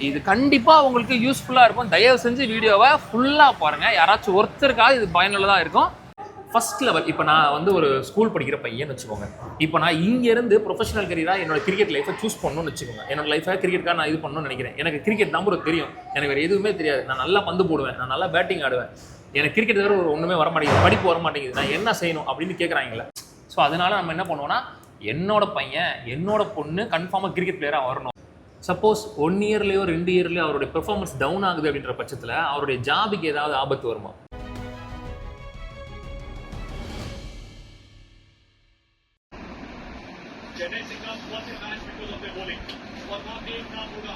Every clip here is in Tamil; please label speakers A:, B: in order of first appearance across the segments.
A: இது கண்டிப்பாக உங்களுக்கு யூஸ்ஃபுல்லாக இருக்கும். தயவு செஞ்சு வீடியோவை ஃபுல்லாக பாருங்கள். யாராச்சும் ஒருத்தருக்காக இது பயனுள்ளதாக இருக்கும். ஃபர்ஸ்ட் லெவல் இப்போ நான் வந்து ஒரு ஸ்கூல் படிக்கிற பையன்னு வச்சுக்கோங்க. இப்போ நான் இங்கேருந்து ப்ரொஃபஷனல் கரியராக என்னோட கிரிக்கெட் லைஃபை சூஸ் பண்ணணும்னு வச்சுக்கோங்க. என்னோட லைஃபை கிரிக்கெட்டுக்காக நான் இது பண்ணணும்னு நினைக்கிறேன். எனக்கு கிரிக்கெட் நம்பர் தெரியும், எனக்கு வேறு எதுவுமே தெரியாது. நான் நல்லா பந்து போடுவேன், நான் நல்லா பேட்டிங் ஆடுவேன். எனக்கு கிரிக்கெட் தவிர ஒரு ஒன்றுமே வர மாட்டேங்குது, படிப்பு வர மாட்டேங்குது, நான் என்ன செய்யணும் அப்படின்னு கேட்குறாங்களே. ஸோ அதனால நம்ம என்ன பண்ணுவோம்னா, என்னோட பையன் என்னோட பொண்ணு கன்ஃபார்மாக கிரிக்கெட் பிளேயராக வரணும். சப்போஸ் 1 இயர்லேயோ 2 இயர்லேயோ அவருடைய பெர்ஃபார்மன்ஸ் டவுன் ஆகுது அப்படின்ற பட்சத்தில் அவருடைய ஜாபுக்கு ஏதாவது ஆபத்து வருமா?
B: Chennai Singers won the match because of their bowling. और वहाँ पे एक काम होगा,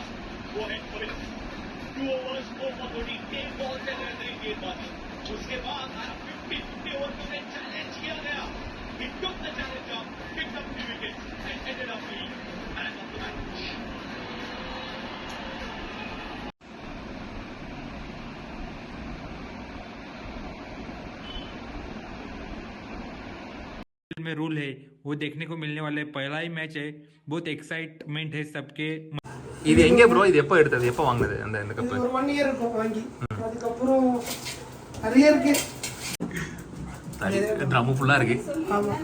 B: वो है 2 overs 4 for 30, 10 balls and 3 गेंदबाजी. उसके बाद 50 overs में चैलेंज किया गया. He took the challenge up, picked up 3 wickets and ended up being man of the match.
C: में रूल है वो देखने को मिलने वाले पहला ही मैच है. बहुत एक्साइटमेंट है सबके.
A: இது எங்கே ப்ரோ? இது எப்போ எடுத்தது, எப்போ வாங்குனது அந்த கப்பு?
D: ஒரு 1 இயர் இருக்கும் வாங்கி. அதுக்கப்புறம் நிறைய இருக்கு.
A: ட்ரம் ஃபுல்லாக இருக்கு.
D: ஆமா,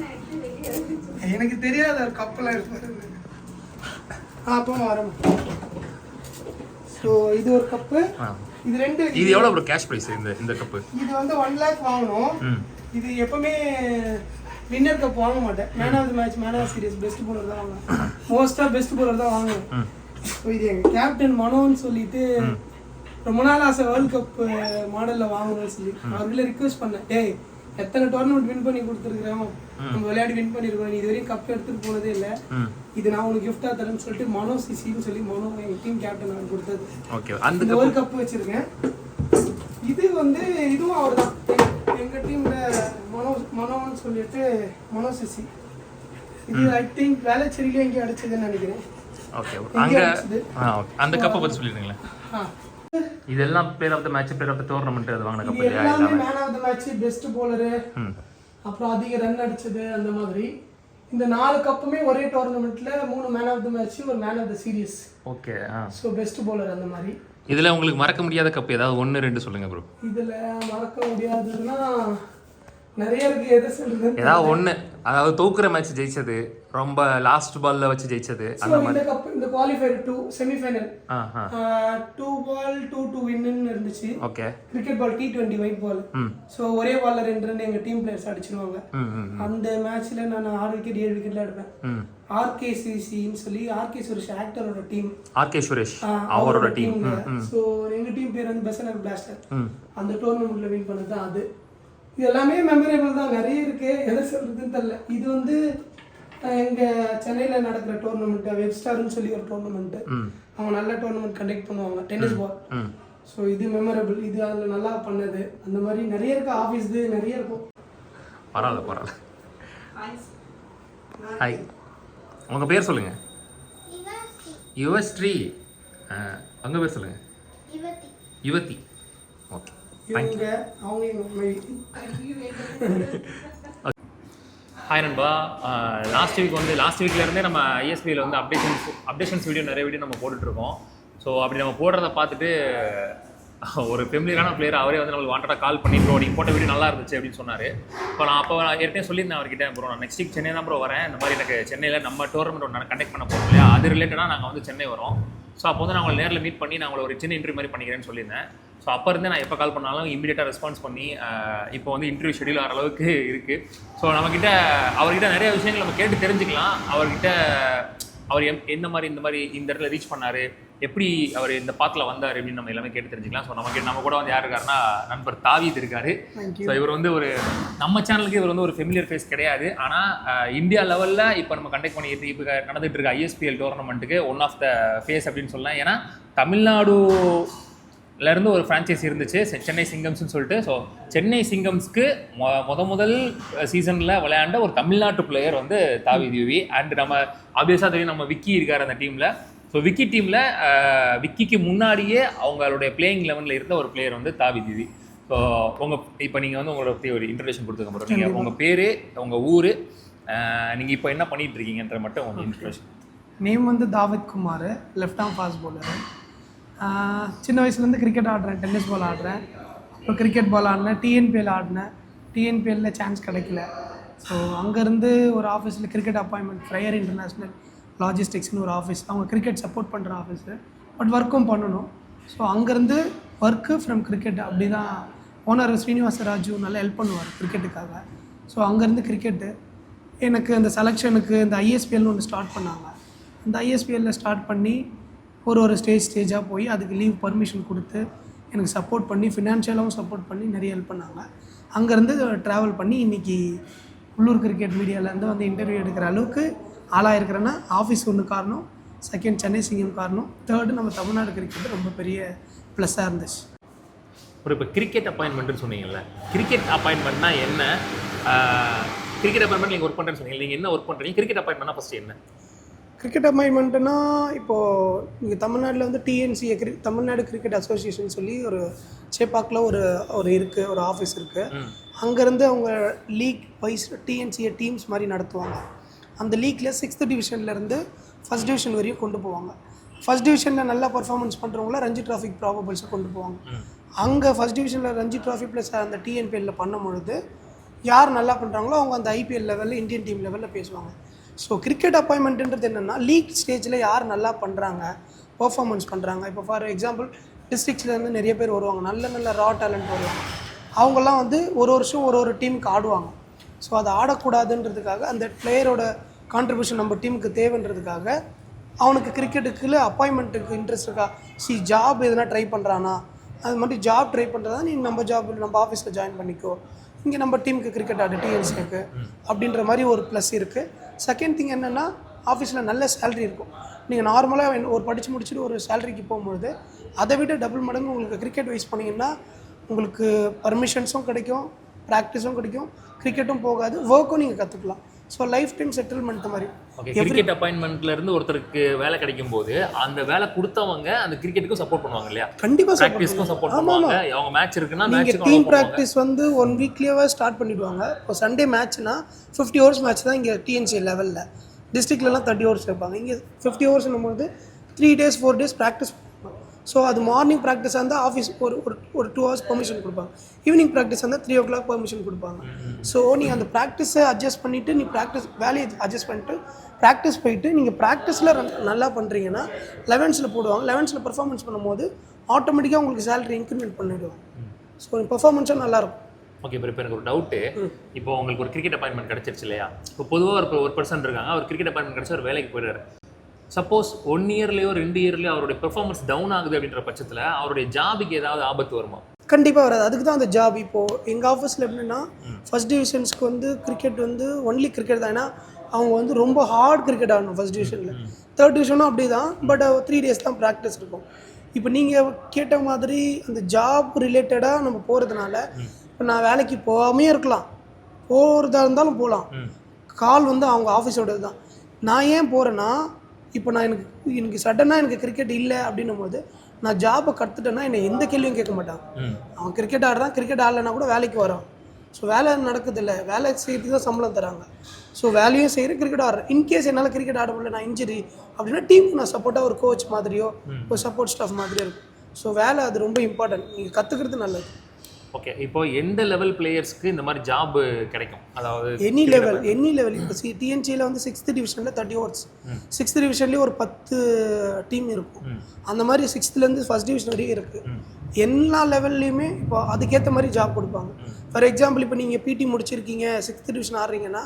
D: எனக்கு தெரியாத கப்பெல்லாம் இருக்கு. அப்போ வரும். ஸோ இது ஒரு கப்பு, இது 2.
A: இது எவ்வளோ ப்ரோ கேஷ் ப்ரைஸ் இந்த கப்பு?
D: இது வந்து 1 lakh வாங்கணும். இது எப்பவுமே வின்னர் கப் வாங்க மாட்டேன். Man of the match, man of series, best bowler தான் வாங்குவேன். மோஸ்ட்டாக பெஸ்ட் பவுலர் தான் வாங்குவேன். ஸோ இது எங்கள் கேப்டன் மனோன்னு சொல்லிட்டு ரொம்ப நாள் ஆசை வேர்ல்டு கப் மாடலில் வாங்கணும்னு சொல்லி அவர்களை ரிக்வெஸ்ட் பண்ணேன். டேய், எத்தனை டோர்னமெண்ட் வின் பண்ணி கொடுத்துருக்குறோம், நம்ம விளையாடி வின் பண்ணியிருக்கோம், இது வரையும் கப் எடுத்துட்டு போனதே இல்லை, இது நான் உனக்கு கிஃப்டாக தரேன்னு சொல்லிட்டு மனோ சிசின்னு சொல்லி மனோ எங்கள் டீம் கேப்டன் அவர் கொடுத்தது.
A: ஓகே, அந்த
D: வேர்ல்டு கப் வச்சிருக்கேன். இது வந்து இதுவும் அவர் தான் எங்கள் டீமில் மனோன்னு சொல்லிட்டு மனோ சிசி. இது ஐ திங்க் வேளச்சேரியில எங்கேயும் அடிச்சதுன்னு நினைக்கிறேன்.
A: ஓகே, அங்கே அந்த கப்பை பற்றி சொல்லிடுங்களேன். இதெல்லாம் player of the match, player of the tournament அது வாங்கின கப் இல்லையா?
D: எல்லாமே man of the match, best bowler, அப்புறம் அதிக ரன் அடிச்சது, அந்த மாதிரி. இந்த 4 கப்புமே ஒரே டோர்னமெண்ட்ல 3 மேன் ஆஃப் த மேட்ச், ஒரு man of the series.
A: Okay.
D: So best bowler அந்த மாதிரி.
A: இதில் உங்களுக்கு மறக்க முடியாத கப் ஏதாவது 1 2 சொல்லுங்க ப்ரோ.
D: இதில் மறக்க முடியாததுன்னா நிறைய இருக்கு. எதை சொல்றது?
A: ஏதாவது 1, அதாவது தோக்குற மேட்ச் ஜெயிச்சது, ரொம்ப லாஸ்ட் பால்ல வச்சு ஜெயிச்சது அந்த மாதிரி.
D: இந்த கப், இந்த குவாலிஃபயர் 2 செமிஃபைனல் 2 ball 2 வின்னு இருந்துச்சு.
A: Okay.
D: Cricket ball T20 white ball. So ஒரே பால்ல 2 ரன் எங்க டீம் பிளேயர்ஸ் அடிச்சிருவாங்க. அந்த மேட்ச்ல நான் 6 விக்கெட் 7 விக்கெட்ல எடுப்பேன். RKCCன்னு சொல்லி RK சுரேஷ் ஆக்டரோட டீம். RK சுரேஷ் அவரோட டீம். ஸோ எங்க டீம் பேர் வந்து பெசனர் பிளாஸ்டர். அந்த டோர்னமெண்ட்ல வின் பண்ணது தான் அது. இது எல்லாமே மெமரேபிள் தான். நிறைய இருக்கு, எதை சொல்றதுன்னு தெரியல. இது வந்து எங்க சென்னையில் நடக்கிற டோர்னமெண்ட், வெப்ஸ்டார்னு சொல்லி ஒரு டோர்னமெண்ட். அவங்க நல்ல டோர்னமெண்ட் கண்டக்ட் பண்ணுவாங்க, டென்னிஸ் பால். ஸோ இது மெமரபிள். இது அதில் நல்லா பண்ணது. அந்த மாதிரி நிறைய இருக்கு. ஆஃபீஸ் நிறைய இருக்கும்.
A: பரவாயில்ல. ஹாய், உங்க பேர் சொல்லுங்க. யுவஸ்ரீ. உங்க பேர் சொல்லுங்க. யுவதி. ஓகே,
D: இவங்க அவங்க
A: ஹாய் நண்பா. லாஸ்ட் வீக்லேருந்தே நம்ம ஐஎஸ்பியில் வந்து அப்டேஷன்ஸ் வீடியோ நிறைய வீடியோ நம்ம போட்டுட்ருக்கோம். ஸோ அப்படி நம்ம போடுறத பார்த்துட்டு ஒரு ஃபெமிலியரான பிளேயர் அவரே வந்து நம்மளுக்கு வாண்டடாக கால் பண்ணி ப்ரோ நீங்கள் போட்ட வீடியோ நல்லா இருந்துச்சு அப்படின்னு சொன்னார். இப்போ நான் ஏற்கனவே சொல்லியிருந்தேன் அவர்கிட்ட, ப்ரோ நான் நெக்ஸ்ட் வீக் சென்னை தான் ப்ரோ வரேன், இந்த மாதிரி எனக்கு சென்னையில் நம்ம டோர்னமெண்ட் ஒன்று கண்டக்ட் பண்ண போகிறோம் இல்லையா, அது ரிலேட்டடாக நாங்கள் வந்து சென்னை வரோம். ஸோ அப்போ வந்து நான் உங்களை நேரில் மீட் பண்ணி நான் உங்களை ஒரு சின்ன இன்டர்வியூ மாதிரி பண்ணிக்கிறேன்னு சொல்லியிருந்தேன். ஸோ அப்போ இருந்தே நான் எப்போ கால் பண்ணாலும் இமீடியட்டாக ரெஸ்பான்ஸ் பண்ணி இப்போ வந்து இன்டர்வியூ ஷெடியூல் ஆகிற அளவுக்கு இருக்குது. ஸோ அவர்கிட்ட நிறைய விஷயங்கள் நம்ம கேட்டு தெரிஞ்சுக்கலாம். அவர் இந்த மாதிரி இந்த இடத்துல ரீச் பண்ணார், எப்படி அவர் இந்த பாத்தில் வந்தார் அப்படின்னு நம்ம எல்லாமே கேட்டு தெரிஞ்சுக்கலாம். ஸோ நம்ம கூட வந்து யார் இருக்காருன்னா நண்பர் தாவீத் இருக்காரு. ஸோ இவர் வந்து நம்ம சேனலுக்கு இவர் வந்து ஒரு ஃபெமிலியர் ஃபேஸ் கிடையாது. ஆனால் இந்தியா லெவலில் இப்போ நம்ம கண்டக்ட் பண்ணி இப்போ நடந்துகிட்டு இருக்க ஐஎஸ்பிஎல் டோர்னமெண்ட்டுக்கு ஒன் ஆஃப் த ஃபேஸ் அப்படின்னு சொல்லலாம். ஏன்னா தமிழ்நாடுலேருந்து ஒரு ஃப்ரான்ச்சைஸ் இருந்துச்சு, சென்னை சிங்கம்ஸ்னு சொல்லிட்டு. ஸோ சென்னை சிங்கம்ஸ்க்கு முதல் சீசனில் விளையாண்ட ஒரு தமிழ்நாட்டு பிளேயர் வந்து தாவீத் யூவி. அண்ட் நம்ம ஆப்வியஸாக தெரியும் நம்ம விக்கி இருக்கார் அந்த டீமில். ஸோ விக்கி டீமில் விக்கிக்கு முன்னாடியே அவங்களுடைய பிளேயிங் லெவனில் இருந்த ஒரு பிளேயர் வந்து தாவீத் யூவி. ஸோ இப்போ நீங்கள் வந்து உங்களோட பற்றி ஒரு இன்ட்ரடக்ஷன் கொடுத்துக்க போகிறோம். நீங்கள் உங்கள் பேர், உங்கள் ஊர், நீங்கள் இப்போ என்ன பண்ணிகிட்டு இருக்கீங்கன்ற மட்டும் உங்கள் இன்ட்ரடக்ஷன்.
D: நேம் வந்து David Kumar, left arm fast bowler. சின்ன வயசுலேருந்து கிரிக்கெட் ஆடுறேன், டென்னிஸ் பால் ஆடுறேன், அப்புறம் கிரிக்கெட் பால் ஆடினேன், டிஎன்பிஎல் ஆடினேன். டிஎன்பிஎல்ல சான்ஸ் கிடைக்கல. ஸோ அங்கேருந்து ஒரு ஆஃபீஸில் கிரிக்கெட் அப்பாயின்மெண்ட், ஃப்ரையர் இன்டர்நேஷ்னல் லாஜிஸ்டிக்ஸ்னு ஒரு ஆஃபீஸ், அவங்க கிரிக்கெட் சப்போர்ட் பண்ணுற ஆஃபீஸு, பட் ஒர்க்கும் பண்ணணும். ஸோ அங்கேருந்து ஒர்க்கு ஃப்ரம் கிரிக்கெட் அப்படி தான். ஓனர் ஸ்ரீனிவாச ராஜு நல்லா ஹெல்ப் பண்ணுவார் கிரிக்கெட்டுக்காக. ஸோ அங்கேருந்து கிரிக்கெட்டு எனக்கு அந்த செலெக்ஷனுக்கு இந்த ஐஎஸ்பிஎல்னு ஒன்று ஸ்டார்ட் பண்ணாங்க. அந்த ஐஎஸ்பிஎல்லில் ஸ்டார்ட் பண்ணி ஒரு ஸ்டேஜாக போய் அதுக்கு லீவ் பர்மிஷன் கொடுத்து எனக்கு சப்போர்ட் பண்ணி, ஃபினான்ஷியலாகவும் சப்போர்ட் பண்ணி நிறைய ஹெல்ப் பண்ணாங்க. அங்கேருந்து ட்ராவல் பண்ணி இன்றைக்கி உள்ளூர் கிரிக்கெட் மீடியாவிலேருந்து வந்து இன்டர்வியூ எடுக்கிற அளவுக்கு ஆளாக இருக்கிறேன்னா ஆஃபீஸ் ஒன்று காரணம், செகண்ட் சென்னை சிங்கம் காரணம், தேர்டு நம்ம தமிழ்நாடு கிரிக்கெட் ரொம்ப பெரிய ப்ளஸ்ஸாக இருந்துச்சு.
A: இப்போ கிரிக்கெட் அப்பாயின்மெண்ட்னு சொன்னீங்கல்ல, கிரிக்கெட் அப்பாயின்மெண்ட்னா என்ன? கிரிக்கெட் அப்பாயின்மெண்ட் நீங்கள் ஒர்க் பண்ணுறேன்னு சொன்னீங்க, நீங்கள் என்ன ஒர்க் பண்ணுறீங்க? கிரிக்கெட் அப்பாயின்மெண்ட்னா ஃபஸ்ட்டு என்ன?
D: கிரிக்கெட் அப்பாயின்மெண்ட்டுனா இப்போது நீங்கள் தமிழ்நாட்டில் வந்து டிஎன்சிஏ தமிழ்நாடு கிரிக்கெட் அசோசியேஷன் சொல்லி ஒரு சேப்பாக்கில் ஒரு இருக்குது, ஒரு ஆஃபீஸ் இருக்குது. அங்கேருந்து அவங்க லீக் வைஸ் டிஎன்சிஏ டீம்ஸ் மாதிரி நடத்துவாங்க. அந்த லீக்கில் 6th டிவிஷன்லேருந்து 1st டிவிஷன் வரையும் கொண்டு போவாங்க. 1st டிவிஷனில் நல்லா பர்ஃபார்மன்ஸ் பண்ணுறவங்கள ரஞ்சி டிராஃபி ப்ராபபிள்ஸை கொண்டு போவாங்க. அங்கே 1st டிவிஷனில் ரஞ்சி டிராஃபி ப்ளஸ் அந்த டிஎன்பிஎல்ல பண்ணும்பொழுது யார் நல்லா பண்ணுறாங்களோ அவங்க அந்த ஐபிஎல் லெவலில், இந்தியன் டீம் லெவலில் பேசுவாங்க. ஸோ கிரிக்கெட் அப்பாயின்மெண்ட்டுன்றது என்னென்னா, லீக் ஸ்டேஜில் யார் நல்லா பண்ணுறாங்க, பர்ஃபார்மன்ஸ் பண்ணுறாங்க. இப்போ ஃபார் எக்ஸாம்பிள் டிஸ்ட்ரிக்ஸ்லேருந்து நிறைய பேர் வருவாங்க, நல்ல ரா டேலண்ட் வருவாங்க. அவங்கெல்லாம் வந்து ஒரு வருஷம் ஒரு டீமுக்கு ஆடுவாங்க. ஸோ அதை ஆடக்கூடாதுன்றதுக்காக, அந்த பிளேயரோட கான்ட்ரிபியூஷன் நம்ம டீமுக்கு தேவைன்றதுக்காக அவனுக்கு கிரிக்கெட்டுக்குள்ள அப்பாயின்மெண்ட்டுக்கு இன்ட்ரெஸ்ட் இருக்கா, ஜாப் எதுனா ட்ரை பண்ணுறானா, அது மாதிரி ஜாப் ட்ரை பண்ணுறதா நீ நம்ம ஜாப் நம்ம ஆஃபீஸில் ஜாயின் பண்ணிக்கோ, இங்கே நம்ம டீமுக்கு கிரிக்கெட் ஆடு டிஎன்சிக்கு அப்படின்ற மாதிரி ஒரு ப்ளஸ் இருக்குது. செகண்ட் திங் என்னென்னா, ஆஃபீஸில் நல்ல சேலரி இருக்கும். நீங்கள் நார்மலாக ஒரு படித்து முடிச்சுட்டு ஒரு சேலரிக்கு போகும்பொழுது அதை விட டபுள் மடங்கு உங்களுக்கு கிரிக்கெட் வைஸ் பண்ணிங்கன்னா உங்களுக்கு பர்மிஷன்ஸும் கிடைக்கும், ப்ராக்டிஸும் கிடைக்கும், கிரிக்கெட்டும் போகாது, ஒர்க்கும் நீங்கள் கற்றுக்கலாம். ஸோ லைஃப் டைம் செட்டில்மெண்ட் மாதிரி.
A: ஓகே, கிரிக்கெட் அப்பாயின்மெண்ட்ல இருந்து ஒருத்தருக்கு வேலை கிடைக்கும் போது அந்த வேலை கொடுத்தவங்க அந்த கிரிக்கெட்டுக்கும் சப்போர்ட் பண்ணுவாங்க இல்லையா?
D: கண்டிப்பாக
A: ப்ராக்டிஸ்க்கும் சப்போர்ட் பண்ணுவாங்க. அவங்க மேட்ச் இருக்குன்னா
D: நீங்கள் டீம் ப்ராக்டிஸ் வந்து 1 வீக்லேயே ஸ்டார்ட் பண்ணிவிடுவாங்க. இப்போ சண்டே மேட்ச்னா 50 ஹவர்ஸ் மேட்ச் தான் இங்கே டிஎன்சி லெவலில். டிஸ்ட்ரிக்ட்லலாம் 30 ஹவர்ஸ் வைப்பாங்க. இங்கே 50 ஹவர்ஸ்னும் போது 3 days 4 days ப்ராக்டிஸ் பண்ணுவாங்க. ஸோ அது மார்னிங் ப்ராக்டிஸாக இருந்தால் ஆஃபீஸ் ஒரு 2 hours பெர்மிஷன் கொடுப்பாங்க. ஈவினிங் ப்ராக்டிஸ் இருந்தால் 3 o'clock பெர்மிஷன் கொடுப்பாங்க. ஸோ நீங்கள் அந்த ப்ராக்டிஸை அட்ஜஸ்ட் பண்ணிவிட்டு, நீ வேலையை அட்ஜஸ்ட் பண்ணிட்டு ப்ராக்டிஸ் போயிட்டு, நீங்கள் ப்ராக்டிஸில் நல்லா பண்ணுறீங்கன்னா 11th போடுவாங்க. 11th பெர்ஃபார்மன்ஸ் பண்ணும்போது ஆட்டோமேட்டிக்காக உங்களுக்கு சேலரி இன்க்ரிமெண்ட் பண்ணிவிடுவாங்க. ஸோ பெர்ஃபார்மன்ஸும் நல்லாயிருக்கும்.
A: ஓகே, இப்போ எனக்கு ஒரு டவுட்டு. இப்போ உங்களுக்கு ஒரு கிரிக்கெட் அப்பாயின்மெண்ட் கிடச்சிருச்சு இல்லையா? இப்போ பொதுவாக ஒரு பர்சன் இருக்காங்க, அவர் கிரிக்கெட் அப்பாயின்மெண்ட் கிடச்சி ஒரு வேலைக்கு போயிடுறாரு. சப்போஸ் 1 இயர்லையோ 2 இயர்லையோ அவருடைய பெர்ஃபார்மன்ஸ் டவுன் ஆகுது அப்படின்ற பட்சத்தில் அவருடைய ஜாபுக்கு ஏதாவது ஆபத்து வருமா?
D: கண்டிப்பாக வராது. அதுக்கு தான் அந்த ஜாப். இப்போது எங்கள் ஆஃபீஸில் எப்படின்னா, 1st டிவிஷன்ஸ்க்கு வந்து கிரிக்கெட் வந்து ஒன்லி கிரிக்கெட் தான். ஏன்னா அவங்க வந்து ரொம்ப ஹார்ட் கிரிக்கெட் ஆடணும் 1st டிவிஷனில். 3rd டிவிஷனும் அப்படி தான், பட் 3 days தான் ப்ராக்டிஸ் இருக்கும். இப்போ நீங்கள் கேட்ட மாதிரி அந்த ஜாப் ரிலேட்டடாக நம்ம போகிறதுனால, இப்போ நான் வேலைக்கு போகாமே இருக்கலாம், போகிறதா இருந்தாலும் போகலாம். கால் வந்து அவங்க ஆஃபீஸோடது தான். நான் ஏன் போகிறேன்னா, இப்போ நான் எனக்கு சடனாக எனக்கு கிரிக்கெட் இல்லை அப்படின்னும் போது நான் ஜாப்பை கற்றுட்டேன்னா என்னை எந்த கேள்வியும் கேட்க மாட்டாங்க. அவன் கிரிக்கெட் ஆடுறான், கிரிக்கெட் ஆடலைன்னா கூட வேலைக்கு வரான். ஸோ வேலை நடக்குதில்லை, வேலை செய்யறதுக்கு தான் சம்பளம் தராங்க. ஸோ வேலையும் செய்கிறேன், கிரிக்கெட் ஆடுறேன். இன்கேஸ் என்னால் கிரிக்கெட் ஆட முடியல, நான் இன்ஜுரி அப்படின்னா டீமுக்கு நான் சப்போர்ட்டாக ஒரு கோச் மாதிரியோ ஒரு சப்போர்ட் ஸ்டாஃப் மாதிரியோ இருக்கும். ஸோ வேலை அது ரொம்ப இம்பார்ட்டன்ட், நீங்கள் கற்றுக்கிறது நல்லது.
A: ஓகே, இப்போ எந்த லெவல் பிளேயர்ஸ்க்கு இந்த மாதிரி ஜாப் கிடைக்கும்? அதாவது
D: எனி லெவல். இப்போ டிஎன்சியில் வந்து 6th டிவிஷனில் 30 hours, 6th டிவிஷன்லேயே ஒரு 10 டீம் இருக்கும். அந்த மாதிரி 6thலேருந்து 1st டிவிஷன் வரைக்கும் இருக்குது. எல்லா லெவல்லையுமே இப்போ அதுக்கேற்ற மாதிரி ஜாப் கொடுப்பாங்க. ஃபார் எக்ஸாம்பிள், இப்போ நீங்கள் பிடி முடிச்சிருக்கீங்க, 6th டிவிஷன் ஆடுறீங்கன்னா,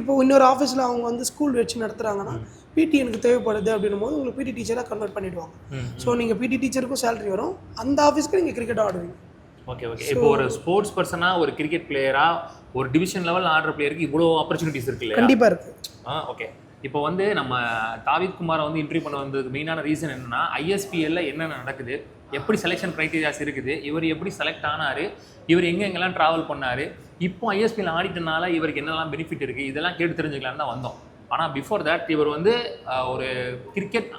D: இப்போ இன்னொரு ஆஃபீஸில் அவங்க வந்து ஸ்கூல் வச்சு நடத்துகிறாங்கன்னா, பிடி எனக்கு தேவைப்படுது அப்படின்னும் போது உங்களுக்கு பிடி டீச்சராக கன்வெர்ட் பண்ணிவிடுவாங்க. ஸோ நீங்கள் பிடி டீச்சருக்கும் சேலரி வரும், அந்த ஆஃபீஸ்க்கு நீங்கள் கிரிக்கெட் ஆடுவீங்க.
A: ஓகே. இப்போ ஒரு ஸ்போர்ட்ஸ் பர்சனாக, ஒரு கிரிக்கெட் பிளேயராக, ஒரு டிவிஷன் லெவல் ஆடுற பிளேயருக்கு இவ்வளோ ஆப்பர்ச்சுனிட்டிஸ் இருக்கு இல்லையா?
D: கண்டிப்பாக இருக்குது.
A: ஓகே. இப்போ வந்து நம்ம தாவீத் குமாரை வந்து இன்டர்வியூ பண்ண வந்ததுக்கு மெயினான ரீசன் என்னன்னா, ஐஎஸ்பிஎல்ல என்னென்ன நடக்குது, எப்படி செலெக்ஷன் க்ரைட்டீரியாஸ் இருக்குது, இவர் எப்படி செலக்ட் ஆனார், இவர் எங்கெங்கெல்லாம் ட்ராவல் பண்ணார், இப்போ ஐஎஸ்பிஎல் ஆடிட்டனால இவருக்கு என்னெல்லாம் பெனிஃபிட் இருக்குது, இதெல்லாம் கேட்டு தெரிஞ்சுக்கலான்னு தான் வந்தோம். ஆனால் பிஃபோர் தட் இவர் வந்து ஒரு கிரிக்கெட்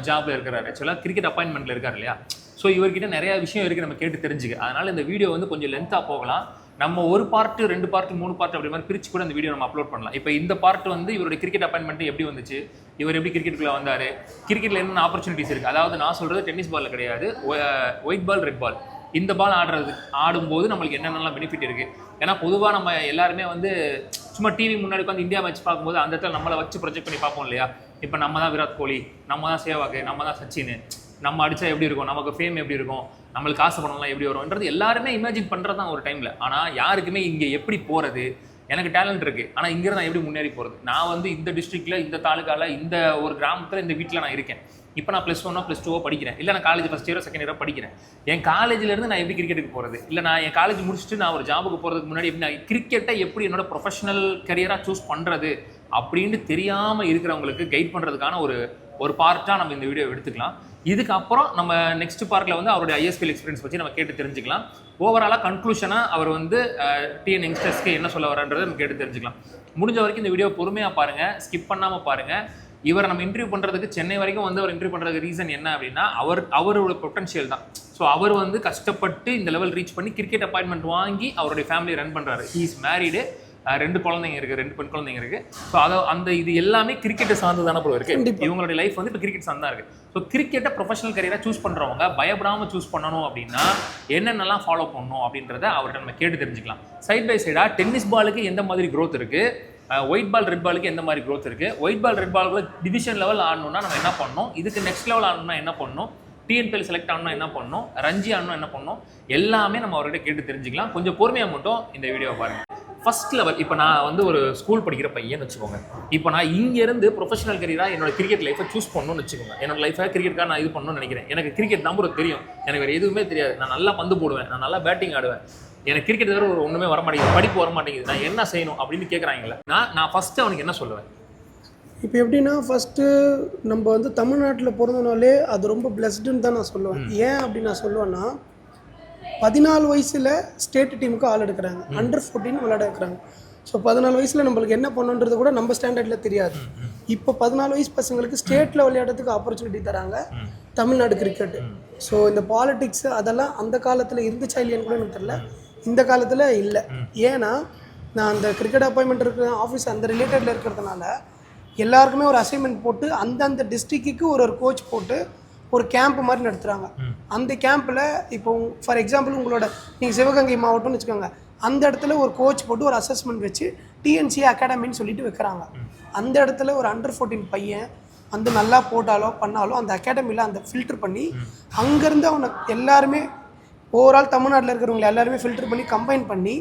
A: ஜாப்ல இருக்கிறாரு, ஆக்சுவலாக கிரிக்கெட் அப்பாயின்மெண்ட்டில் இருக்கார் இல்லையா? ஸோ இவர்கிட்ட நிறையா விஷயம் இருக்குது நம்ம கேட்டு தெரிஞ்சுக்க. அதனால் இந்த வீடியோ வந்து கொஞ்சம் லென்த்தாக போகலாம். நம்ம ஒரு பார்ட் 2 பார்ட் 3 பார்ட் அப்படி மாதிரி பிரிச்சு கூட அந்த வீடியோ நம்ம அப்லோட் பண்ணலாம். இப்போ இந்த பார்ட் வந்து இவருடைய கிரிக்கெட் அப்பாயின்மெண்ட் எப்படி வந்துச்சு, இவர் எப்படி கிரிக்கெட்டுக்குள்ள வந்தாரு, கிரிக்கெட்ல என்னென்ன ஆப்பர்ச்சுனிட்டிஸ் இருக்கு. அதாவது நான் சொல்றது டென்னிஸ் பால்ல கிடையாது, ஒயிட் பால் ரெட் பால். இந்த பால் ஆடும்போது நம்மளுக்கு என்னென்னலாம் பெனிஃபிட் இருக்கு. ஏன்னா பொதுவாக நம்ம எல்லாருமே வந்து சும்மா டிவி முன்னாடி வந்து இந்தியா மேட்ச் பார்க்கும்போது அந்த இடத்துல நம்மளை வச்சு ப்ரொஜெக்ட் பண்ணி பார்ப்போம் இல்லையா. இப்போ நம்ம தான் விராட் கோலி, நம்ம தான் சேவாக், நம்ம தான் சச்சின், நம்ம அடிச்சா எப்படி இருக்கும், நமக்கு ஃபேம் எப்படி இருக்கும், நம்மளுக்கு காசு பணம்லாம் எப்படி வரும்ன்றது எல்லாருமே இமேஜின் பண்ணுறது தான் ஒரு டைமில். ஆனால் யாருக்குமே இங்கே எப்படி போகிறது, எனக்கு டேலண்ட் இருக்குது ஆனால் இங்கே நான் எப்படி முன்னேறி போகிறது. நான் வந்து இந்த டிஸ்ட்ரிக்டில், இந்த தாலுக்காவில், இந்த ஒரு கிராமத்தில், இந்த வீட்டில் நான் இருக்கேன். இப்போ நான் +1 +2 படிக்கிறேன், இல்லை நான் காலேஜ் ஃபஸ்ட் இயரோ செகண்ட் இயரோ படிக்கிறேன். என் காலேஜிலேருந்து நான் எப்படி கிரிக்கெட்டுக்கு போகிறது, இல்லை நான் என் காலேஜ் முடிச்சுட்டு நான் ஒரு ஜாபுக்கு போகிறதுக்கு முன்னாடி எப்படி நான் கிரிக்கெட்டை எப்படி என்னோட ப்ரொஃபஷனல் கரியராக சூஸ் பண்ணுறது அப்படின்னு தெரியாமல் இருக்கிறவங்களுக்கு கைட் பண்ணுறதுக்கான ஒரு பார்ட்டாக நம்ம இந்த வீடியோ எடுத்துக்கலாம். இதுக்கப்புறம் நம்ம நெக்ஸ்ட் பார்ட்டில் வந்து அவருடைய ISPL எக்ஸ்பீரியன்ஸ் வச்சு நம்ம கேட்டு தெரிஞ்சுக்கலாம். ஓவராலாக கன்க்ளூஷனாக அவர் வந்து டிஎன் யங்ஸ்டர்ஸ்க்கு என்ன சொல்ல வரன்றதை நம்ம கேட்டு தெரிஞ்சுக்கலாம். முடிஞ்ச வரைக்கும் இந்த வீடியோ பொறுமையாக பாருங்கள், ஸ்கிப் பண்ணாமல் பாருங்கள். இவரை நம்ம இன்டர்வியூ பண்ணுறதுக்கு சென்னை வரைக்கும் வந்து அவர் இன்டர்வியூ பண்ணுறதுக்கு ரீசன் என்ன அப்படின்னா அவரோட பொட்டன்ஷியல் தான். ஸோ அவர் வந்து கஷ்டப்பட்டு இந்த லெவல் ரீச் பண்ணி கிரிக்கெட் அப்பாயின்மெண்ட் வாங்கி அவருடைய ஃபேமிலி ரன் பண்ணுறாரு. ஹீ இஸ் மேரிடு, 2 குழந்தைங்க இருக்குது, 2 பெண் குழந்தைங்க இருக்குது. ஸோ அந்த இது எல்லாமே கிரிக்கெட்டை சார்ந்து தானே போல இருக்குது. இவங்களுடைய லைஃப் வந்து இப்போ கிரிக்கெட் சார்ந்தா இருக்குது. ஸோ கிரிக்கெட்டை ப்ரொஃபஷனல் கரியராக சூஸ் பண்ணுறவங்க பயப்படாமல் சூஸ் பண்ணணும் அப்படின்னா என்னென்னலாம் ஃபாலோ பண்ணணும் அப்படின்றத அவர்கிட்ட நம்ம கேட்டு தெரிஞ்சுக்கலாம். சைட் பை சைடாக டென்னிஸ் பாலுக்கு எந்த மாதிரி க்ரோத் இருக்குது, ஒயிட் பால் ரெட் பாலுக்கு எந்த மாதிரி க்ரோத் இருக்குது, ஒயிட் பால் ரெட் பாலுக்கு டிவிஷன் லெவல் ஆடணும்னா நம்ம என்ன பண்ணணும், இதுக்கு நெக்ஸ்ட் லெவல் ஆடணும்னா என்ன பண்ணணும், டிஎன்பிஎல் செலக்ட் ஆகணும்னா என்ன பண்ணணும், ரஞ்சி ஆடணும் என்ன பண்ணணும், எல்லாமே நம்ம அவர்கிட்ட கேட்டு தெரிஞ்சுக்கலாம். கொஞ்சம் பொறுமையாக மட்டும் இந்த வீடியோவை பாருங்கள். ஃபர்ஸ்ட் லெவல், இப்போ நான் வந்து ஒரு ஸ்கூல் படிக்கிற பையன் வச்சுக்கோங்க. இப்போ நான் இங்கேருந்து ப்ரொஃபஷனல் கரியராக என்னோட கிரிக்கெட் லைஃபை சூஸ் பண்ணணும்னு வச்சுக்கோங்க. என்னோட லைஃபை கிரிக்கெட்டுக்காக நான் இது பண்ணணும்னு நினைக்கிறேன். எனக்கு கிரிக்கெட் நம்பர் தெரியும், எனக்கு வேறு எதுவுமே தெரியாது. நான் நல்லா பந்து போடுவேன், நான் நல்லா பேட்டிங் ஆடுவேன், எனக்கு கிரிக்கெட் தவிர ஒன்றுமே வர மாட்டேங்குது, படிப்பு வர மாட்டேங்குது, நான் என்ன செய்யணும் அப்படின்னு கேட்குறாங்களே. நான் ஃபஸ்ட்டு அவனுக்கு என்ன சொல்லுவேன்?
D: இப்போ எப்படின்னா, ஃபஸ்ட்டு நம்ம வந்து தமிழ்நாட்டில் பிறந்தனாலே அது ரொம்ப பிளஸ்டுன்னு தான் நான் சொல்லுவேன். ஏன் அப்படி நான் சொல்லுவேன்னா, 14 வயசில் ஸ்டேட் டீமுக்கு ஆள் எடுக்கிறாங்க, அண்டர் 14 விளையாட வைக்கிறாங்க. ஸோ 14 வயசில் நம்மளுக்கு என்ன பண்ணுன்றது கூட நம்ம ஸ்டாண்டர்டில் தெரியாது. இப்போ 14 வயசு பசங்களுக்கு ஸ்டேட்டில் விளையாடுறதுக்கு ஆப்பர்ச்சுனிட்டி தராங்க தமிழ்நாடு கிரிக்கெட்டு. ஸோ இந்த பாலிடிக்ஸ் அதெல்லாம் அந்த காலத்தில் இருந்துச்சா இல்லையான்னு கூட எனக்கு தெரியல, இந்த காலத்தில் இல்லை. ஏன்னா நான் அந்த கிரிக்கெட் அப்பாயின்மெண்ட் இருக்கிற ஆஃபீஸ் அந்த ரிலேட்டடில் இருக்கிறதுனால எல்லாருக்குமே ஒரு அசைன்மெண்ட் போட்டு அந்தந்த டிஸ்ட்ரிக்ட்டுக்கு ஒரு கோச் போட்டு ஒரு கேம்ப் மாதிரி நடத்துகிறாங்க. அந்த கேம்பில் இப்போ ஃபார் எக்ஸாம்பிள் உங்களோட நீங்கள் சிவகங்கை மாவட்டம்னு வச்சுக்கோங்க, அந்த இடத்துல ஒரு கோச் போட்டு ஒரு அசஸ்மெண்ட் வச்சு டிஎன்சி அகாடமின்னு சொல்லிட்டு வைக்கிறாங்க. அந்த இடத்துல ஒரு அண்டர் 14 பையன் வந்து நல்லா போட்டாலோ பண்ணாலோ அந்த அகாடமியில் அந்த ஃபில்டர் பண்ணி அங்கேருந்து அவனை எல்லாருமே ஓவரால் தமிழ்நாட்டில் இருக்கிறவங்க எல்லாருமே ஃபில்டர் பண்ணி கம்பைன் பண்ணி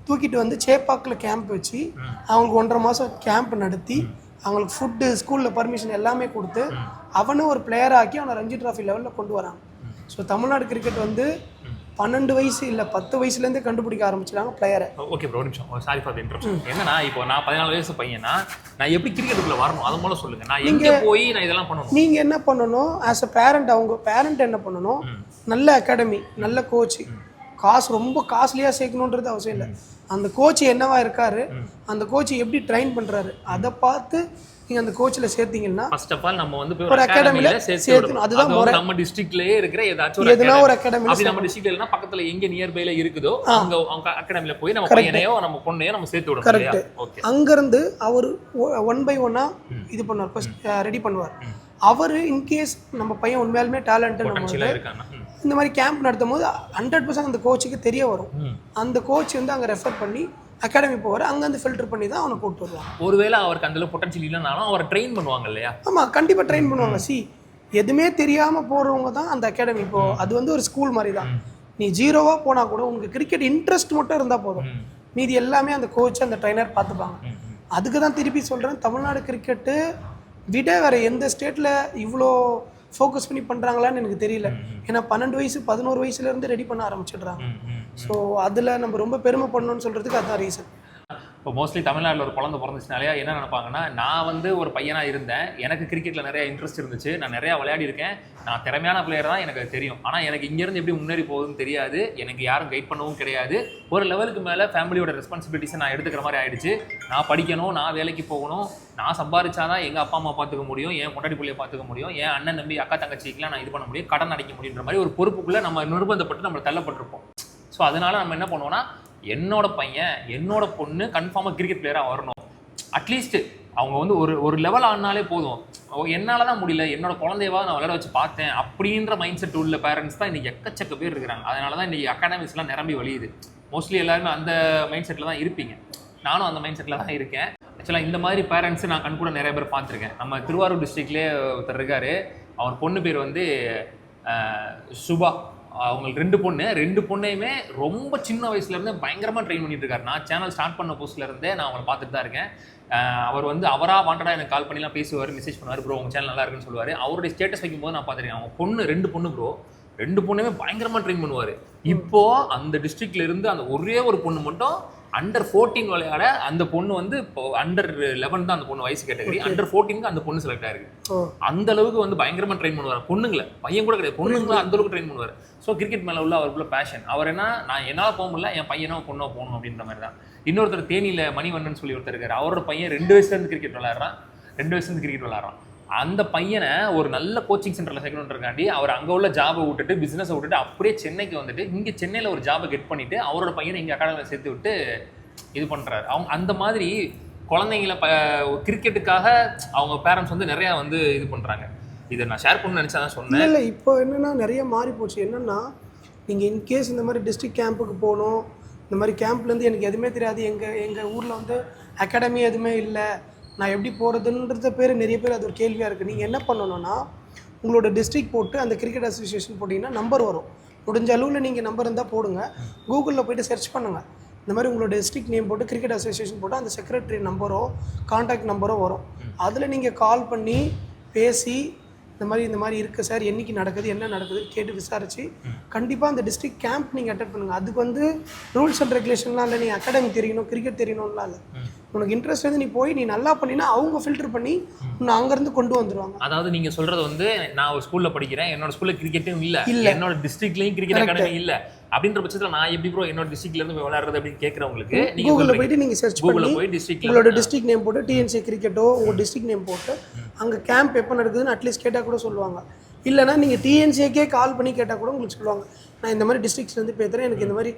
D: தூக்கிட்டு வந்து சேப்பாக்கில் கேம்ப் வச்சு அவங்களுக்கு 1.5 மாதம் கேம்ப் நடத்தி அவங்களுக்கு ஃபுட்டு, ஸ்கூலில் பர்மிஷன் எல்லாமே கொடுத்து அவனை ஒரு பிளேயர் ஆக்கி அவனை ரஞ்சி ட்ராஃபி லெவலில் கொண்டு வராங்க. ஸோ தமிழ்நாடு கிரிக்கெட் வந்து 12 வயசு இல்லை 10 வயசுலேருந்தே கண்டுபிடிக்க ஆரம்பிச்சிட்டாங்க பிளேயரை.
A: ஓகே ப்ரோ, ஒரு நிமிஷம், சாரி ஃபார் தி இன்டரப்ஷன். என்னன்னா இப்போ நான் 14 வயசு பையனா, நான் எப்படி கிரிக்கெட்டுக்குள்ள வரணும் அது மூலம் சொல்லுங்க. நான் எங்கே போய் நான் இதெல்லாம் பண்ணணும்?
D: நீங்கள் என்ன பண்ணணும் ஆஸ் அ பேரண்ட், அவங்க பேரண்ட் என்ன பண்ணணும், நல்ல அகாடமி, நல்ல கோச்சு, காசு ரொம்ப காஸ்ட்லியாக சேர்க்கணுன்றது அவசியம் இல்லை. அந்த கோச் என்னவா இருக்காரு, அந்த கோச் எப்படி ட்ரைன் பண்ணுறாரு, அதை பார்த்து நீங்கள் அந்த கோச்சில் சேர்த்தீங்கன்னா
A: ஃபர்ஸ்ட் ஆஃப் ஆல் நம்ம வந்து
D: ஒரு அகாடமியில் சேர்க்கணும். அதுதான்
A: நம்ம டிஸ்ட்ரிக்ட்லயே இருக்கிற ஏதாச்சும் ஒரு அகாடமி, அப்படி நம்ம டிஸ்ட்ரிக்ட்ல இல்லைன்னா பக்கத்துல எங்க நியர்பைல இருக்குதோ அவங்க அகாடமில போய் நம்ம பையனையோ நம்ம பொண்ணையோ நம்ம சேர்த்து விடணும்.
D: கரெக்ட். அங்கிருந்து அவர் 1 by 1 இது பண்ணுவார், ரெடி பண்ணுவார். அவர் இன்கேஸ் நம்ம பையன் உண்மையாலுமே டேலண்ட்
A: இருக்காங்க,
D: இந்த மாதிரி கேம்ப் நடத்தும் போது 100% அந்த கோச்சுக்கு தெரிய வரும். அந்த கோச் வந்து அங்கே ரெஃபர் பண்ணி அகாடமி போவார், அங்கேருந்து ஃபில்டர் பண்ணி தான் அவனை கூப்பிட்டு வருவாங்க.
A: ஒருவேளை அவருக்கு அந்த பொட்டன்ஷியல் இல்லைனாலும் அவரை ட்ரெயின் பண்ணுவாங்க இல்லையா?
D: ஆமாம், கண்டிப்பாக ட்ரெயின் பண்ணுவாங்க. எதுவுமே தெரியாமல் போகிறவங்க தான் அந்த அகாடமி. இப்போது அது வந்து ஒரு ஸ்கூல் மாதிரி தான். நீ 0வா போனால் கூட உனக்கு கிரிக்கெட் இன்ட்ரெஸ்ட் மட்டும் இருந்தால் போதும், மீதி எல்லாமே அந்த கோச் அந்த ட்ரைனர் பார்த்துப்பாங்க. அதுக்கு தான் திருப்பி சொல்கிறேன், தமிழ்நாடு கிரிக்கெட்டு விட வேறு எந்த ஸ்டேட்டில் இவ்வளோ ஃபோக்கஸ் பண்ணி பண்ணுறாங்களான்னு எனக்கு தெரியல. ஏன்னா 12 வயசு 11 வயசுலேருந்து ரெடி பண்ண ஆரம்பிச்சிடுறாங்க. ஸோ அதில் நம்ம ரொம்ப பெருமை பண்ணணும்னு சொல்கிறதுக்கு அதுதான் ரீசன்.
A: இப்போ மோஸ்ட்லி தமிழ்நாட்டில் ஒரு குழந்தை பிறந்துச்சுனாலே என்ன நினைப்பாங்கன்னா, நான் வந்து ஒரு பையனாக இருந்தேன், எனக்கு கிரிக்கெட்டில் நிறைய இன்ட்ரெஸ்ட் இருந்துச்சு, நான் நிறையா விளையாடி இருக்கேன், நான் திறமையான பிளேயர் தான், எனக்கு தெரியும். ஆனால் எனக்கு இங்கேருந்து எப்படி முன்னேறி போகுதுன்னு தெரியாது, எனக்கு யாரும் கைட் பண்ணவும் கிடையாது. ஒரு லெவலுக்கு மேலே ஃபேமிலியோட ரெஸ்பான்சிபிலிட்டிஸை நான் எடுத்துக்கிற மாதிரி ஆயிடுச்சு. நான் படிக்கணும், நான் வேலைக்கு போகணும், நான் சம்பாதிச்சாதான் எங்கள் அப்பா அம்மா பார்த்துக்க முடியும், என் பொண்டாட்டி பிள்ளையை பார்த்துக்க முடியும், என் அண்ணன் தம்பி அக்கா தங்கச்சிக்கெலாம் நான் இது பண்ண முடியும், கடன் அடைக்க முடியுன்ற மாதிரி ஒரு பொறுப்புக்குள்ளே நம்ம நிர்பந்தப்பட்டு நம்ம தள்ளப்பட்டிருப்போம். ஸோ அதனால் நம்ம என்ன பண்ணுவோம்னா, என்னோட பையன் என்னோட பொண்ணு கன்ஃபார்மாக கிரிக்கெட் பிளேயராக வரணும். அட்லீஸ்ட் அவங்க வந்து ஒரு லெவல் ஆனாலே போதும், என்னால் தான் முடியல, என்னோட குழந்தையவா நான் விளையாட வச்சு பார்த்தேன் அப்படின்ற மைண்ட் செட் உள்ள பேரண்ட்ஸ் தான் இன்றைக்கி எக்கச்சக்க பேர் இருக்கிறாங்க. அதனால தான் இன்றைக்கி அகாடமிஸ்லாம் நிரம்பி வழியுது. மோஸ்ட்லி எல்லாருமே அந்த மைண்ட் செட்டில் தான் இருப்பீங்க. நானும் அந்த மைண்ட் செட்டில் தான் இருக்கேன். ஆக்சுவலாக இந்த மாதிரி பேரண்ட்ஸு நான் கண் கூட நிறைய பேர் பார்த்துருக்கேன். நம்ம திருவாரூர் டிஸ்ட்ரிக்ட்லேயே ஒருத்தர் இருக்கார். அவர் பொண்ணு பேர் வந்து சுபா. அவங்களுக்கு 2 பொண்ணு. 2 பொண்ணையுமே ரொம்ப சின்ன வயசுலேருந்து பயங்கரமாக ட்ரெயின் பண்ணிட்டு இருக்காரு. நான் சேனல் ஸ்டார்ட் பண்ண போஸ்ட்லேருந்தே நான் அவங்களை பார்த்துட்டு தான் இருக்கேன். அவர் வந்து அவராக வாண்டடாக எனக்கு கால் பண்ணிலாம் பேசுவார், மெசேஜ் பண்ணுவார், ப்ரோ உங்கள் சேனல் நல்லா இருக்குன்னு சொல்லுவார். அவருடைய ஸ்டேட்டஸ் வைக்கும்போது நான் பார்த்துருக்கேன். அவங்க பொண்ணு 2 பொண்ணு ப்ரோ, 2 பொண்ணுமே பயங்கரமாக ட்ரெயின் பண்ணுவார். இப்போது அந்த டிஸ்ட்ரிக்ட்ல இருந்து அந்த ஒரே ஒரு பொண்ணு மட்டும் அண்டர் 14 விளையாட, அந்த பொண்ணு வந்து இப்போ அண்டர் 11 தான் அந்த பொண்ணு வயசு கேட்டகரி, அண்டர் 14க்கு அந்த பொண்ணு செலக்ட் ஆயிருக்கு. அந்த அளவுக்கு வந்து பயங்கரமாக ட்ரெயின் பண்ணுவார். பொண்ணுங்களை, பையன் கூட கிடையாது, பொண்ணுங்களை அந்த அளவுக்கு ட்ரெயின் பண்ணுவார். ஸோ கிரிக்கெட் மேலே உள்ள அவருக்குள்ள பேஷன். அவர் என்ன, நான் என்னால் போக முடியல, என் பையனோ பொண்ணோ போகணும் அப்படின்ற மாதிரி தான். இன்னொருத்தர் தேனியில் மணிவண்ணன் சொல்லி ஒருத்தர் இருக்காரு. அவரோட பையன் 2 வயசுலேருந்து கிரிக்கெட் விளையாடுறான். 2 வயசுலேருந்து கிரிக்கெட் விளையாடுறான். அந்த பையனை ஒரு நல்ல கோச்சிங் சென்டரில் சேர்க்கணுன்றக்காண்டி அவர் அங்கே உள்ள ஜாபை விட்டுட்டு, பிஸ்னஸை விட்டுட்டு அப்படியே சென்னைக்கு வந்துட்டு இங்கே சென்னையில் ஒரு ஜாபை கெட் பண்ணிவிட்டு அவரோட பையனை இங்கே அகாடமியில் சேர்த்து விட்டு இது பண்ணுறாரு. அவங்க அந்த மாதிரி குழந்தைங்கள கிரிக்கெட்டுக்காக அவங்க பேரண்ட்ஸ் வந்து நிறையா வந்து இது பண்ணுறாங்க. இதை நான் ஷேர் பண்ணணும்னு நினச்சா தான் சொன்னேன்.
D: இல்லை இப்போ என்னென்னா நிறைய மாறி போச்சு. என்னென்னா நீங்கள் இன்கேஸ் இந்த மாதிரி டிஸ்ட்ரிக்ட் கேம்புக்கு போகணும், இந்த மாதிரி கேம்ப்லேருந்து எனக்கு எதுவுமே தெரியாது, எங்கள் ஊரில் வந்து அகாடமி எதுவுமே இல்லை, நான் எப்படி போகிறதுன்றத பேர் நிறைய பேர் அது ஒரு கேள்வியாக இருக்குது. நீங்கள் என்ன பண்ணணும்னா உங்களோட டிஸ்ட்ரிக்ட் போட்டு அந்த கிரிக்கெட் அசோசியேஷன் போட்டிங்கன்னா நம்பர் வரும். முடிஞ்ச அளவில் நீங்கள் நம்பர் இருந்தால் போடுங்க. கூகுளில் போய்ட்டு சர்ச் பண்ணுங்கள். இந்த மாதிரி உங்களோட டிஸ்ட்ரிக்ட் நேம் போட்டு கிரிக்கெட் அசோசியேஷன் போட்டு அந்த செக்ரட்டரி நம்பரோ கான்டாக்ட் நம்பரோ வரும். அதில் நீங்கள் கால் பண்ணி பேசி இந்த மாதிரி இருக்குது சார், என்றைக்கு நடக்குது, என்ன நடக்குது கேட்டு விசாரித்து கண்டிப்பாக அந்த டிஸ்ட்ரிக்ட் கேம்ப் நீங்கள் அட்டெண்ட் பண்ணுங்கள். அதுக்கு வந்து ரூல்ஸ் அண்ட் ரெகுலேஷன்லாம் இல்லை, நீ அகாடமி தெரியணும், கிரிக்கெட் தெரியணும்லாம் இல்லை. உனக்கு இன்ட்ரெஸ்ட் வந்து நீ போய் நீ நல்லா பண்ணினா அவங்க ஃபில்டர் பண்ணி உன்னை அங்கேருந்து கொண்டு வந்துடுவாங்க.
A: அதாவது நீங்கள் சொல்கிறது வந்து நான் ஒரு ஸ்கூலில் படிக்கிறேன், என்னோட ஸ்கூலில் கிரிக்கெட்டும் இல்லை, என்னோட டிஸ்ட்ரிக்ட்லேயும் கிரிக்கெட் அகாடமி இல்லை அப்படின்ற பட்சத்தில் நான் எப்படி ப்ரோ என்னோட டிஸ்ட்ரிக்ட்லேருந்து போய் விளையாடுறது அப்படின்னு கேட்குறவங்களுக்கு
D: கூகுளில் போய்ட்டு நீங்கள் சர்ச் பண்ணி
A: டிஸ்ட்ரிக்ட்
D: உங்களோட டிஸ்ட்ரிக்ட் நேம் போட்டு டிஎன்சி கிரிக்கெட்டோ உங்கள் டிஸ்ட்ரிக்ட் நேம் போட்டு அங்கே கேம்ப் எப்போ நடக்குதுன்னு அட்லீஸ்ட் கேட்டால் கூட சொல்லுவாங்க. இல்லைனா நீங்கள் டிஎன்சிஏக்கே கால் பண்ணி கேட்டால் கூட உங்களுக்கு சொல்லுவாங்க, நான் இந்த மாதிரி டிஸ்ட்ரிக்ட்ஸ்லேருந்து பேசுகிறேன், எனக்கு இந்த மாதிரி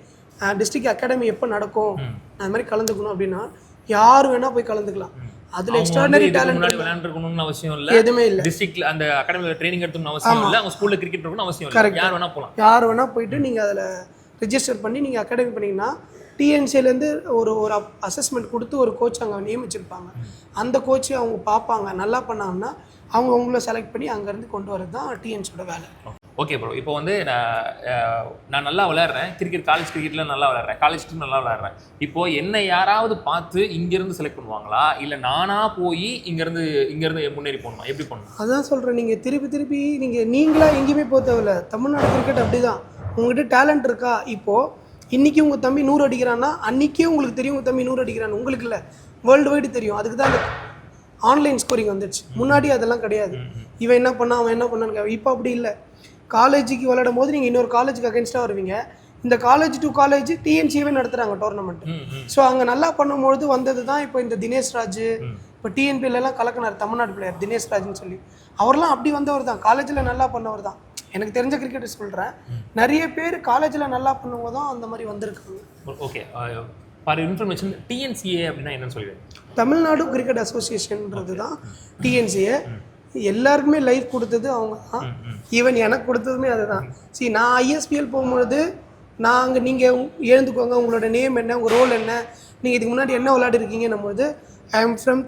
D: டிஸ்ட்ரிக்ட் அகாடமி எப்போ நடக்கும், நான் இந்த மாதிரி கலந்துக்கணும் அப்படின்னா யார் வேணா போய் கலந்துக்கலாம். அதுல எக்ஸ்ட்ராடனரி டேலண்ட்
A: விளையாண்டுக்கணும்னு அவசியம் இல்லை,
D: எதுவுமே இல்லை.
A: டிஸ்ட்ரிக்ட்ல அந்த அகாடமியில் ட்ரைனிங் எடுக்கணும்னு அவசியம் இல்லை, அவங்க ஸ்கூலில் கிரிக்கெட் இருக்கணும்னு அவசியம் இல்லை, யார் வேணா போகலாம்.
D: யார் வேணா போயிட்டு நீங்கள் அதில் ரிஜிஸ்டர் பண்ணி நீங்கள் அகாடமி பண்ணிங்கன்னா டிஎன்சிலேருந்து ஒரு அசஸ்மெண்ட் கொடுத்து ஒரு கோச் அங்கே நியமிச்சிருப்பாங்க. அந்த கோச்சு அவங்க பார்ப்பாங்க, நல்லா பண்ணாங்கன்னா அவங்க உங்களை செலக்ட் பண்ணி அங்கேருந்து கொண்டு வரது தான் டிஎன்சியோட வேலை.
A: ஓகே ப்ரோ, இப்போ வந்து நான் நல்லா விளையாடுறேன் கிரிக்கெட், காலேஜ் கிரிக்கெட்டில் நல்லா விளையாடுறேன், காலேஜ் டீம் நல்லா விளையாடுறேன். இப்போது என்னை யாராவது பார்த்து இங்கேருந்து செலக்ட் பண்ணுவாங்களா, இல்லை நானாக போய் இங்கேருந்து முன்னேறி போகணுமா, எப்படி பண்ணணும்?
D: அதான் சொல்கிறேன், நீங்கள் திருப்பி நீங்களாக எங்கேயுமே போக தேவையில்ல. தமிழ்நாடு கிரிக்கெட் அப்படி தான். உங்கள்கிட்ட டேலண்ட் இருக்கா, இப்போது இன்றைக்கி உங்கள் தம்பி 100 அடிக்கிறான்னா அன்றைக்கே உங்களுக்கு தெரியும் உங்கள் தம்பி 100 அடிக்கிறான்னு, உங்களுக்கு இல்லை, வேர்ல்டு வைடு தெரியும். அதுக்கு தான் அந்த ஆன்லைன் ஸ்கோரிங் வந்துடுச்சு. முன்னாடி அதெல்லாம் கிடையாது. இவன் என்ன பண்ணான் அவன் என்ன பண்ணான்னு. இப்போ அப்படி இல்லை. காலேஜுக்கு விளையாடும் போது நீங்கள் இன்னொரு காலேஜுக்கு அகேன்ஸ்டாக வருவீங்க. இந்த காலேஜ் டு காலேஜ் டிஎன்சிஏவே நடத்துகிறாங்க டோர்னமெண்ட். ஸோ அங்கே நல்லா பண்ணும்பொழுது வந்தது தான் இப்போ இந்த தினேஷ் ராஜ், இப்போ டிஎன்பிஎல்லாம் கலக்கினார் தமிழ்நாடு பிளேயர் தினேஷ் ராஜ்னு சொல்லி. அவர்லாம் அப்படி வந்தவர் தான், காலேஜில் நல்லா பண்ணவர் தான். எனக்கு தெரிஞ்ச கிரிக்கெட்டர் சொல்கிறேன், நிறைய பேர் காலேஜில் நல்லா பண்ணும்போது தான் அந்த மாதிரி வந்திருக்காங்க.
A: ஓகே, ஃபார் இன்ஃபர்மேஷன் டிஎன்சிஏ அப்படின்னா என்னன்னு சொல்லுவேன்?
D: தமிழ்நாடு கிரிக்கெட் அசோசியேஷன்ன்றது தான் டிஎன்சிஏ. எல்லாருக்குமே லைஃப் கொடுத்தது அவங்க தான், ஈவன் எனக்கு கொடுத்ததுமே அதுதான். சரி, நான் ஐஎஸ்பிஎல் போகும்பொழுது நீங்கள் எழுந்துக்கோங்க, உங்களோட நேம் என்ன, உங்கள் ரோல் என்ன, நீங்கள் இதுக்கு முன்னாடி என்ன விளையாடிருக்கீங்கன்னும் போது I am from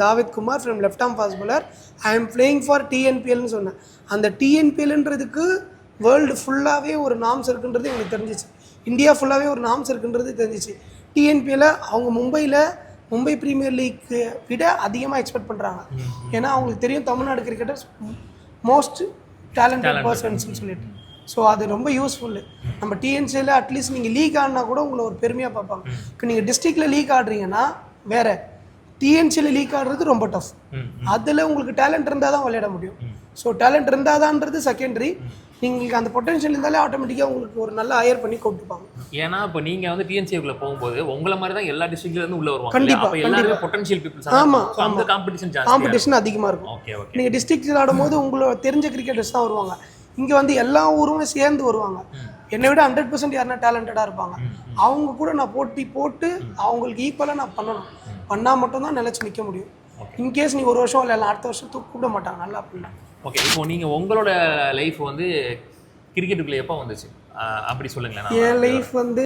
D: Davith Kumar from left arm fast bowler, I am playing for டிஎன்பிஎல்னு சொன்னேன். அந்த டிஎன்பிஎல்ன்றதுக்கு வேர்ல்டு ஃபுல்லாகவே ஒரு நாம்ஸ் இருக்குன்றது எனக்கு தெரிஞ்சிச்சு, இந்தியா ஃபுல்லாகவே ஒரு நாம்ஸ் இருக்குன்றது தெரிஞ்சிச்சு. டிஎன்பிஎல்லை அவங்க மும்பை பிரீமியர் லீக்கு விட அதிகமாக எக்ஸ்பெக்ட் பண்ணுறாங்க. ஏன்னா அவங்களுக்கு தெரியும் தமிழ்நாடு கிரிக்கெட்டர்ஸ் மோஸ்ட் டேலண்டட் பர்சன்ஸ்னு சொல்லிட்டு. ஸோ அது ரொம்ப யூஸ்ஃபுல்லு. நம்ம டிஎன்சியில் அட்லீஸ்ட் நீங்கள் லீக் ஆடினா கூட உங்களை ஒரு பெருமையாக பார்ப்பாங்க. இப்போ நீங்கள் டிஸ்ட்ரிக்டில் லீக் ஆடுறீங்கன்னா வேறு, டிஎன்சியில் லீக் ஆடுறது ரொம்ப டஃப். அதில் உங்களுக்கு டேலண்ட் இருந்தால் தான் விளையாட முடியும். ஸோ டேலண்ட் இருந்தாதான்றது செகண்டரி. நீங்கள் அந்த பொட்டன்ஷியல் இருந்தாலே ஆட்டோமேட்டிக்காக உங்களுக்கு ஒரு நல்ல ஹையர் பண்ணி கூப்பிட்டுப்பாங்க.
A: ஏன்னா இப்போ நீங்கள் வந்து டிஎன்சிக்குள்ள போகும்போது உங்களை மாதிரி தான் எல்லா டிஸ்ட்ரிக்ட்லேருந்து உள்ள வருவாங்க.
D: கண்டிப்பாக
A: எல்லாருமே பொட்டன்ஷியல் பீப்புள்ஸ்.
D: ஆமாம்,
A: அந்த காம்படிஷன்
D: அதிகமாக இருக்கும். நீங்கள் டிஸ்ட்ரிக்டில் ஆடும்போது உங்களை தெரிஞ்ச கிரிக்கெட்டர்ஸ் தான் வருவாங்க. இங்கே வந்து எல்லா ஊருமே சேர்ந்து வருவாங்க. என்னை விட 100% யாருன்னா டேலண்டடாக இருப்பாங்க. அவங்க கூட நான் போட்டி போட்டு அவங்களுக்கு ஈக்குவலாக நான் பண்ணணும். பண்ணால் மட்டும்தான் நிலச்சி நிற்க முடியும். இன்கேஸ் நீ ஒரு வருஷம் இல்லை அடுத்த வருஷம் கூப்பிட மாட்டாங்க நல்லா அப்படின்னா.
A: ஓகே, இப்போ நீங்கள் உங்களோட லைஃப் வந்து கிரிக்கெட்டுக்குள்ளே எப்போ வந்துச்சு அப்படி சொல்லுங்களேன்.
D: என் லைஃப் வந்து